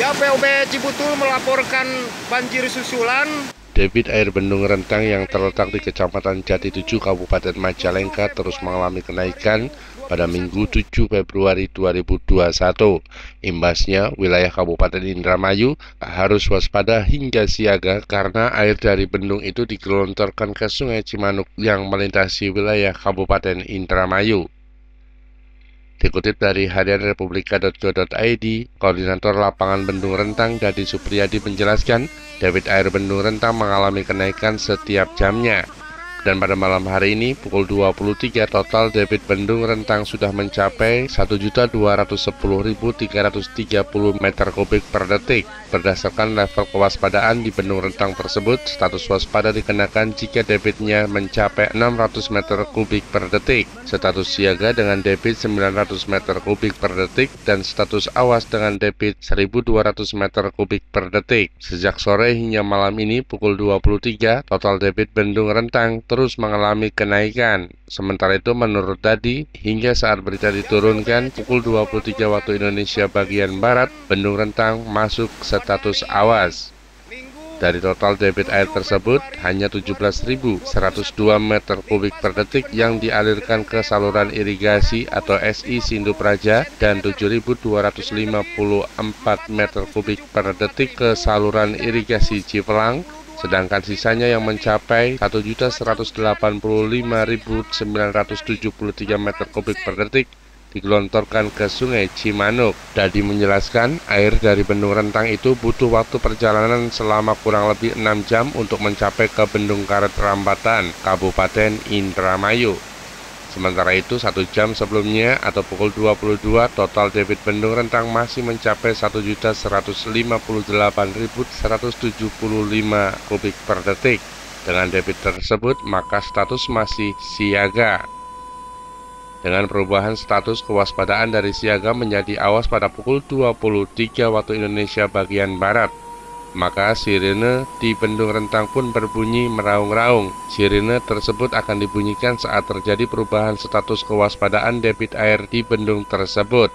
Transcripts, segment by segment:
Ya, POB Cibutul melaporkan banjir susulan. Debit air Bendung Rentang yang terletak di Kecamatan Jati 7, Kabupaten Majalengka terus mengalami kenaikan pada Minggu 7 Februari 2021. Imbasnya, wilayah Kabupaten Indramayu harus waspada hingga siaga karena air dari bendung itu digelontorkan ke Sungai Cimanuk yang melintasi wilayah Kabupaten Indramayu. Dikutip dari harianrepublika.go.id, Koordinator Lapangan Bendung Rentang Dadi Supriyadi menjelaskan, debit air Bendung Rentang mengalami kenaikan setiap jamnya. Dan pada malam hari ini, pukul 23, total debit Bendung Rentang sudah mencapai 1.210.330 meter kubik per detik. Berdasarkan level kewaspadaan di Bendung Rentang tersebut, status waspada dikenakan jika debitnya mencapai 600 meter kubik per detik, status siaga dengan debit 900 meter kubik per detik, dan status awas dengan debit 1.200 meter kubik per detik. Sejak sore hingga malam ini, pukul 23, total debit Bendung Rentang terus mengalami kenaikan. Sementara itu, menurut Dadi, hingga saat berita diturunkan pukul 23 waktu Indonesia bagian Barat, Bendung Rentang masuk status awas. Dari total debit air tersebut, hanya 17.102 meter kubik per detik yang dialirkan ke saluran irigasi atau SI Sindu Praja dan 7.254 meter kubik per detik ke saluran irigasi Cipelang, sedangkan sisanya yang mencapai 1.185.973 meter kubik per detik digelontorkan ke Sungai Cimanuk. Dadi menjelaskan, air dari Bendung Rentang itu butuh waktu perjalanan selama kurang lebih 6 jam untuk mencapai ke Bendung Karet Rambatan, Kabupaten Indramayu. Sementara itu, 1 jam sebelumnya atau pukul 22, total debit Bendung Rentang masih mencapai 1.158.175 kubik per detik. Dengan debit tersebut, maka status masih siaga. Dengan perubahan status kewaspadaan dari siaga menjadi awas pada pukul 23 waktu Indonesia bagian Barat, maka sirene di Bendung Rentang pun berbunyi meraung-raung. Sirene tersebut akan dibunyikan saat terjadi perubahan status kewaspadaan debit air di bendung tersebut.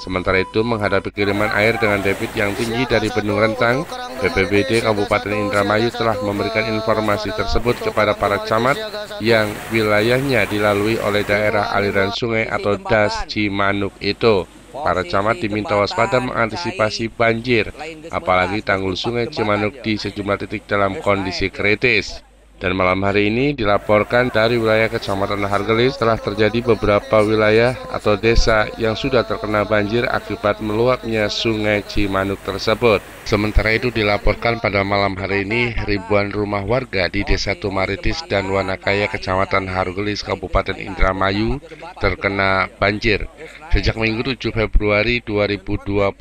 Sementara itu, menghadapi kiriman air dengan debit yang tinggi dari Bendung Rentang, BPBD Kabupaten Indramayu telah memberikan informasi tersebut kepada para camat yang wilayahnya dilalui oleh daerah aliran sungai atau DAS Cimanuk itu. Para camat diminta waspada mengantisipasi banjir, apalagi tanggul Sungai Cimanuk di sejumlah titik dalam kondisi kritis. Dan malam hari ini dilaporkan dari wilayah Kecamatan Hargelis telah terjadi beberapa wilayah atau desa yang sudah terkena banjir akibat meluapnya Sungai Cimanuk tersebut. Sementara itu dilaporkan pada malam hari ini ribuan rumah warga di Desa Tumaritis dan Wanakaya Kecamatan Hargelis Kabupaten Indramayu terkena banjir. Sejak Minggu 7 Februari 2021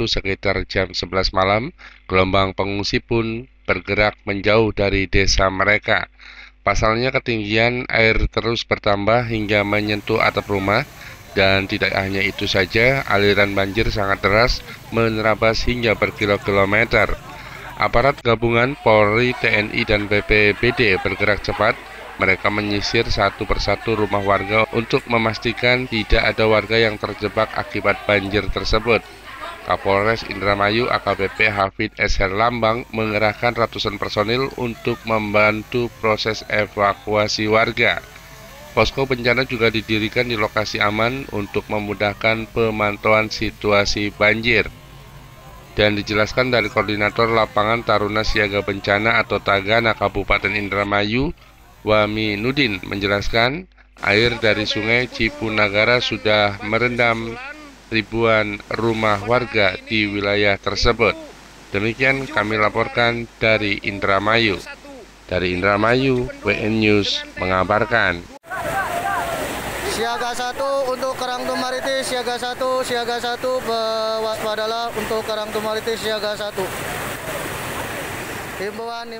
sekitar jam 11 malam, gelombang pengungsi pun bergerak menjauh dari desa mereka. Pasalnya ketinggian air terus bertambah hingga menyentuh atap rumah, dan tidak hanya itu saja, aliran banjir sangat deras menerabas hingga berkilo-kilometer. Aparat gabungan Polri, TNI, dan BPBD bergerak cepat. Mereka menyisir satu persatu rumah warga untuk memastikan tidak ada warga yang terjebak akibat banjir tersebut. Kapolres Indramayu AKBP Hafid S. Herlambang mengerahkan ratusan personil untuk membantu proses evakuasi warga. Posko bencana juga didirikan di lokasi aman untuk memudahkan pemantauan situasi banjir. Dan dijelaskan dari Koordinator Lapangan Taruna Siaga Bencana atau Tagana Kabupaten Indramayu, Wami Nudin menjelaskan, air dari Sungai Cipunagara sudah merendam ribuan rumah warga di wilayah tersebut. Demikian kami laporkan dari Indramayu. Dari Indramayu, WN News mengabarkan. Siaga 1 untuk Karang Tumaritis, siaga 1, waspadalah untuk Karang Tumaritis siaga 1. Himbauan.